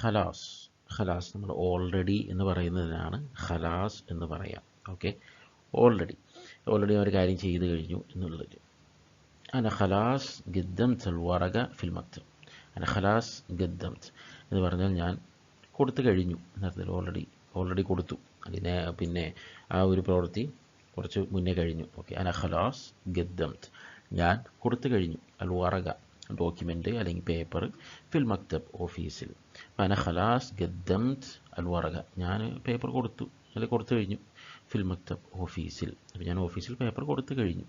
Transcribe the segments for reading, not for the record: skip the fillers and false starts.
ഖലാസ്. ഖലാസ് നമ്മൾ ഓൾറെഡി എന്ന് പറയുന്നതിനാണ് ഖലാസ് എന്ന് പറയാം. ഓക്കെ, ഓൾറെഡി ഒരു കാര്യം ചെയ്തു കഴിഞ്ഞു എന്നുള്ളത്. അന ഖലാസ് ഖദ്ദംത് അൽ വറക ഫിൽ മക്തബ്. അന ഖലാസ് ഖദ്ദംത് എന്ന് പറഞ്ഞാൽ ഞാൻ കൊടുത്തു കഴിഞ്ഞു എന്നർത്ഥത്തിൽ. ഓൾറെഡി കൊടുത്തു. അതിനെ പിന്നെ ആ ഒരു പ്രവൃത്തി കുറച്ച് മുന്നേ കഴിഞ്ഞു. ഓക്കെ, അന ഖലാസ് ഖദ്ദംത് ഞാൻ കൊടുത്തു കഴിഞ്ഞു അൽ വറക ഡോക്യുമെൻ്റ് അല്ലെങ്കിൽ പേപ്പർ ഫിൽ മക്തബ് ഓഫീസിൽ. അന ഖലാസ് ഖദ്ദംത് അൽ വറക ഞാൻ പേപ്പർ കൊടുത്തു അല്ലെങ്കിൽ കൊടുത്തു കഴിഞ്ഞു ഫിൽ മക്തബ് ഓഫീസിൽ. അപ്പോൾ ഞാൻ ഓഫീസിൽ പേപ്പർ കൊടുത്തു കഴിഞ്ഞു.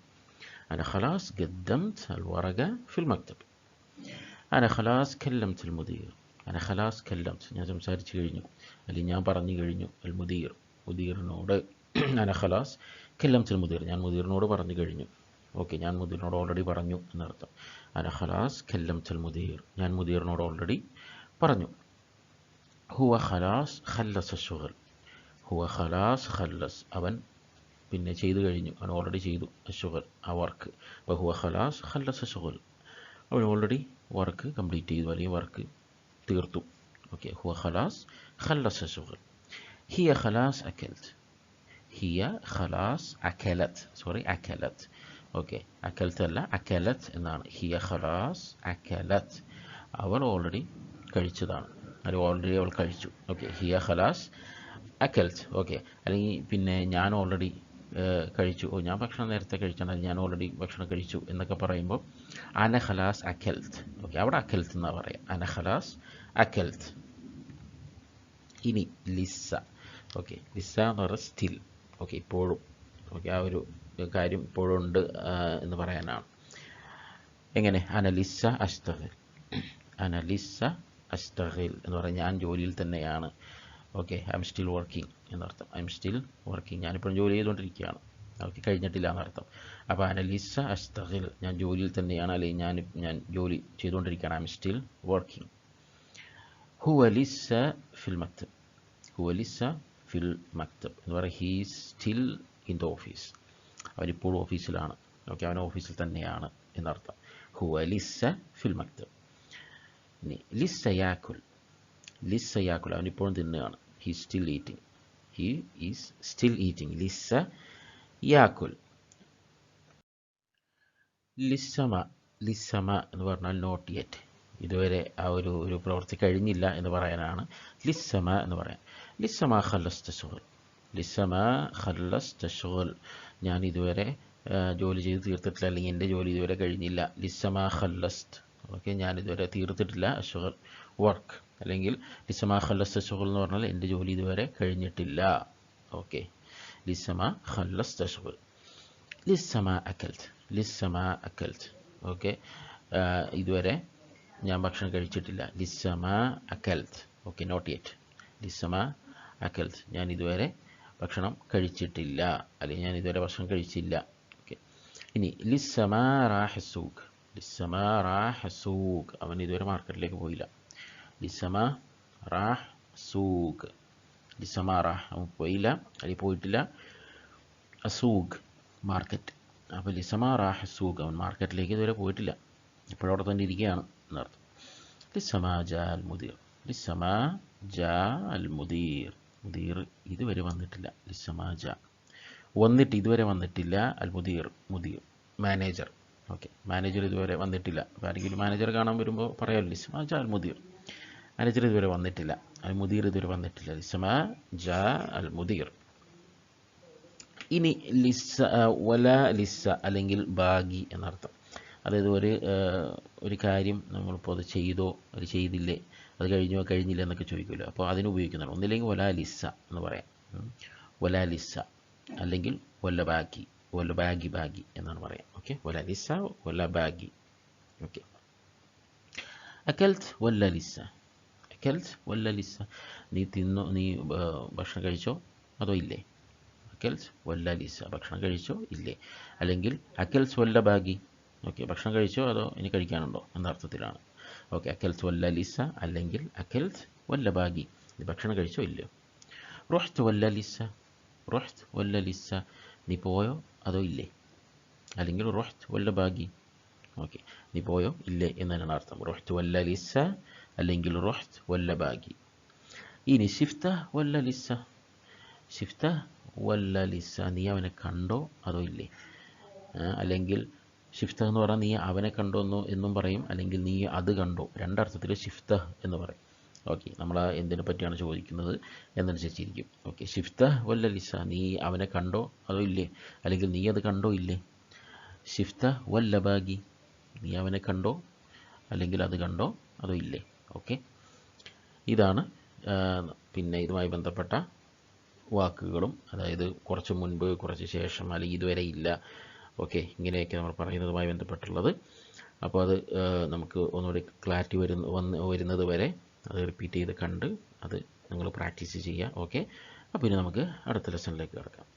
അന ഖലാസ് ഖദ്ദംത് അൽ വറക ഫിൽ മക്തബ്. അന ഖലാസ് കല്ലംത് അൽ മുദീർ. അന ഖലാസ് കല്ലംത് ഞാൻ സംസാരിച്ചു കഴിഞ്ഞു അല്ലെങ്കിൽ ഞാൻ പറഞ്ഞു കഴിഞ്ഞു അൽ മുദീർ മുദീറിനോട്. അന ഖലാസ് കല്ലംത് അൽ മുദീർ ഞാൻ മുദീറിനോട് പറഞ്ഞു കഴിഞ്ഞു. ഓക്കെ, ഞാൻ മുദീറിനോട് ഓൾറെഡി പറഞ്ഞു എന്നർത്ഥം. അന ഖലാസ് കല്ലംത് അൽ മുദീർ ഞാൻ മുദീറിനോട് ഓൾറെഡി പറഞ്ഞു. ഹുവ ഖലാസ് ഖല്ലസ ശുഗൽ. ഹുവ ഖലാസ് ഖല്ലസ് അവൻ പിന്നെ ചെയ്തു കഴിഞ്ഞു, അവൻ ഓൾറെഡി ചെയ്തു ശുഗൽ ആ വർക്ക്. അപ്പോൾ ഹുവ ഖലാസ് ഖല്ലസ ശുഗൽ അവൻ ഓൾറെഡി വർക്ക് കംപ്ലീറ്റ് ചെയ്തു അല്ലെങ്കിൽ വർക്ക് തീർത്തു. ഓക്കെ, ഹുവ ഖലാസ് ഖല്ലസ ശുഗൽ. ഹിയ ഖലാസ് അക്കൽത്. ഹിയ ഖലാസ് അക്കലത്. സോറി, അക്കലത്. ഓക്കെ, അക്കൽത്ത് അല്ല അക്കലത് എന്നാണ്. ഹിയ ഖലാസ് അക്കലത് അവൾ ഓൾറെഡി കഴിച്ചതാണ്, അല്ലെങ്കിൽ ഓൾറെഡി അവൾ കഴിച്ചു. ഓക്കെ, ഹിയ ഖലാസ് അക്കൽത്ത്. ഓക്കെ, അല്ലെങ്കിൽ പിന്നെ ഞാൻ ഓൾറെഡി കഴിച്ചു, ഞാൻ ഭക്ഷണം നേരത്തെ കഴിച്ചാണ്, ഞാൻ ഓൾറെഡി ഭക്ഷണം കഴിച്ചു എന്നൊക്കെ പറയുമ്പോൾ അന ഖലാസ് അക്കൽത്ത്. ഓക്കെ, അവിടെ അക്കൽത്ത് എന്നാണ് പറയാം. അന ഖലാസ് അക്കൽത്ത്. ഇനി ലിസ്സ. ഓക്കെ, ലിസ്സ എന്ന് പറഞ്ഞാൽ സ്റ്റിൽ. ഓക്കെ, ഇപ്പോഴും. ഓക്കെ, ആ ഒരു കാര്യം ഇപ്പോഴും ഉണ്ട് എന്ന് പറയാനാണ്. എങ്ങനെ? അനലിസ്സ അസ്തഗിൽ. അനലിസ്സ അസ്തഗിൽ എന്ന് പറഞ്ഞാൽ ഞാൻ ജോലിയിൽ തന്നെയാണ്. Okay, I am still working എന്നർത്ഥം. ഐ എം സ്റ്റിൽ വർക്കിംഗ് ഞാനിപ്പോഴും ജോലി ചെയ്തുകൊണ്ടിരിക്കുകയാണ്. ഓക്കെ, കഴിഞ്ഞിട്ടില്ല എന്നർത്ഥം. അപ്പോൾ അനലിസ്സ അസ്തഗിൽ ഞാൻ ജോലിയിൽ തന്നെയാണ് അല്ലെങ്കിൽ ഞാൻ ജോലി ചെയ്തുകൊണ്ടിരിക്കുകയാണ്. I am still working. ഹുവ ലിസ്സ ഫിൽ മക്തബ്. ഹുവ ലിസ്സ ഫിൽ മക്തബ് എന്ന് പറയുക he's still in the office. അവനിപ്പോൾ ഓഫീസിലാണ്. ഓക്കെ, അവൻ ഓഫീസിൽ തന്നെയാണ് എന്നർത്ഥം. ഹുവ ലിസ്സ ഫിൽ മക്തബ്. ഇനി ലിസ്സ യാക്കുൽ. ലിസ്സ യാക്കുൽ അവനിപ്പോഴും തിന്നുകയാണ്. He still eating. He is still eating. ലിസ്സ യാക്കുൽ. ലിസ്സമ. ലിസ്സമ എന്ന് പറഞ്ഞാൽ നോട്ട് യെറ്റ്, ഇതുവരെ ആ ഒരു പ്രവൃത്തി കഴിഞ്ഞില്ല എന്ന് പറയാനാണ് ലിസ്സമ എന്ന് പറയാം. ലിസ്സമ ഖല്ലസ്ത ശുഗൽ. ലിസ്സമ ഖല്ലസ്ത ശുഗൽ ഞാൻ ഇതുവരെ ജോലി ചെയ്ത് തീർത്തിട്ടില്ല അല്ലെങ്കിൽ എൻ്റെ ജോലി ഇതുവരെ കഴിഞ്ഞില്ല. ലിസ്സമ ഖല്ലസ്ത്. ഓക്കെ, ഞാൻ ഇതുവരെ തീർത്തിട്ടില്ല ശുഗൽ വർക്ക്. അല്ലെങ്കിൽ ലിസ്സമ ഖല്ലസ്ത ശുഗൽ എന്ന് പറഞ്ഞാൽ എൻ്റെ ജോലി ഇതുവരെ കഴിഞ്ഞിട്ടില്ല. ഓക്കെ, ലിസ്സമ ഖല്ലസ്ത ശുഗൽ. ലിസ്സമ അക്കൽത്ത്. ലിസ്സമ അക്കൽത്ത്. ഓക്കെ, ഇതുവരെ ഞാൻ ഭക്ഷണം കഴിച്ചിട്ടില്ല. ലിസ്സമ അക്കൽത്ത്. Okay, not yet. ലിസ്സമ അക്കൽത്ത് ഞാൻ ഇതുവരെ ഭക്ഷണം കഴിച്ചിട്ടില്ല അല്ലെങ്കിൽ ഞാൻ ഇതുവരെ ഭക്ഷണം കഴിച്ചില്ല. ഓക്കെ, ഇനി ലിസ്സമ റാഹ സൂഖ്. ലിസ്സമ റാഹ സൂഖ് അവൻ ഇതുവരെ മാർക്കറ്റിലേക്ക് പോയില്ല. ലിസ്സമ റാഹ് സൂഖ്. ലിസ്സമ റാഹ് അവൻ പോയില്ല അല്ലെങ്കിൽ പോയിട്ടില്ല. അസൂഖ് മാർക്കറ്റ്. അപ്പോൾ ലിസ്സമ റാഹ സൂഖ് അവൻ മാർക്കറ്റിലേക്ക് ഇതുവരെ പോയിട്ടില്ല, ഇപ്പോഴും അവിടെ തന്നെ ഇരിക്കുകയാണ് എന്നർത്ഥം. ലിസ്സമ ജാ അൽ മുദീർ. ലിസ്സമ ജാ അൽ മുദീർ. മുദീർ ഇതുവരെ വന്നിട്ടില്ല. ലിസ്സമ ജാ വന്നിട്ട് ഇതുവരെ വന്നിട്ടില്ല. അൽ മുദീർ മുദീർ മാനേജർ. ഓക്കെ, മാനേജർ ഇതുവരെ വന്നിട്ടില്ല. അപ്പോൾ ആരെങ്കിലും മാനേജർ കാണാൻ വരുമ്പോൾ പറയാമല്ലോ ലിസ്സമ ജാ അൽ മുദീർ. മാനേജർ ഇതുവരെ വന്നിട്ടില്ല, അൽ മുദീർ ഇതുവരെ വന്നിട്ടില്ല. ലിസ്സമ ജാ അൽ മുദീർ. ഇനി ലിസ്സ വല ലിസ്സ അല്ലെങ്കിൽ ബാഗി എന്നർത്ഥം. അതായത് ഒരു കാര്യം നമ്മളിപ്പോൾ അത് ചെയ്തോ അത് ചെയ്തില്ലേ, അത് കഴിഞ്ഞോ കഴിഞ്ഞില്ല എന്നൊക്കെ ചോദിക്കുമല്ലോ, അപ്പോൾ അതിന് ഉപയോഗിക്കുന്നതാണ്. ഒന്നില്ലെങ്കിൽ വല ലിസ്സ എന്ന് പറയാം. വല ലിസ്സ അല്ലെങ്കിൽ വല്ല ബാഗി. വല്ല ബാഗി ബാഗി എന്നാണ് പറയാം. ഓക്കെ, വല ലിസ്സ വല്ല ബാഗി. ഓക്കെ, അക്കൽത്ത് വല്ല ലിസ്സ. അക്കൽത്ത് വല്ല ലിസ്സ നീ തിന്നോ, നീ ഭക്ഷണം കഴിച്ചോ അതോ ഇല്ലേ. അക്കൽത്ത് വല്ല ലിസ്സ ഭക്ഷണം കഴിച്ചോ ഇല്ലേ. അല്ലെങ്കിൽ അക്കൽത്ത് വല്ല ബാഗി. ഓക്കെ, ഭക്ഷണം കഴിച്ചോ അതോ ഇനി കഴിക്കാനുണ്ടോ എന്ന അർത്ഥത്തിലാണ്. ഓക്കെ, അക്കൽത്ത് വല്ല ലിസ്സ അല്ലെങ്കിൽ അക്കൽത്ത് വല്ല ബാഗി നീ ഭക്ഷണം കഴിച്ചോ ഇല്ലയോ. റുഹ്ത് വല്ല ലിസ്സ. റുഹ്ത് വല്ല ലിസ്സ നീ പോയോ അതോ ഇല്ലേ. അല്ലെങ്കിൽ റുഹ്ത് വല്ല ബാഗി. ഓക്കെ, നീ പോയോ ഇല്ലേ എന്നതിനാണ് അർത്ഥം. റുഹ്ത് വല്ല ലിസ്സ അല്ലെങ്കിൽ റുഹ്ത് വല്ല ബാഗി. ഇനി ഷിഫ്ത വല്ല ലിസ്സ, ഷിഫ്ത വല്ല ലിസ്സ, നീ അവനെ കണ്ടോ അതോ ഇല്ലേ. അല്ലെങ്കിൽ ഷിഫ്ത എന്ന് പറഞ്ഞാൽ നീ അവനെ കണ്ടോ എന്നും പറയും, അല്ലെങ്കിൽ നീ അത് കണ്ടോ, രണ്ടർത്ഥത്തിൽ ഷിഫ്ത എന്ന് പറയും. ഓക്കെ, നമ്മൾ എന്തിനെ പറ്റിയാണ് ചോദിക്കുന്നത് എന്നനുസരിച്ചിരിക്കും. ഓക്കെ, ഷിഫ്ത വല്ല ലിസ, നീ അവനെ കണ്ടോ അതോ ഇല്ലേ, അല്ലെങ്കിൽ നീ അത് കണ്ടോ ഇല്ലേ. ഷിഫ്ത വല്ല ബാഗി, നീ അവനെ കണ്ടോ അല്ലെങ്കിൽ അത് കണ്ടോ അതോ ഇല്ലേ. ഓക്കെ, ഇതാണ് പിന്നെ ഇതുമായി ബന്ധപ്പെട്ട വാക്കുകളും, അതായത് കുറച്ച് മുൻപ്, കുറച്ച് ശേഷം, അല്ലെങ്കിൽ ഇതുവരെ ഇല്ല. ഓക്കെ, ഇങ്ങനെയൊക്കെ നമ്മൾ പറയുന്നതുമായി ബന്ധപ്പെട്ടുള്ളത്. അപ്പോൾ അത് നമുക്ക് ഒന്നുകൂടി ക്ലാരിറ്റി വരുന്നത് വരെ അത് റിപ്പീറ്റ് ചെയ്ത് കണ്ട് അത് നിങ്ങൾ പ്രാക്ടീസ് ചെയ്യുക. ഓക്കെ, അപ്പോൾ ഇനി നമുക്ക് അടുത്ത ലെസണിലേക്ക് കിടക്കാം.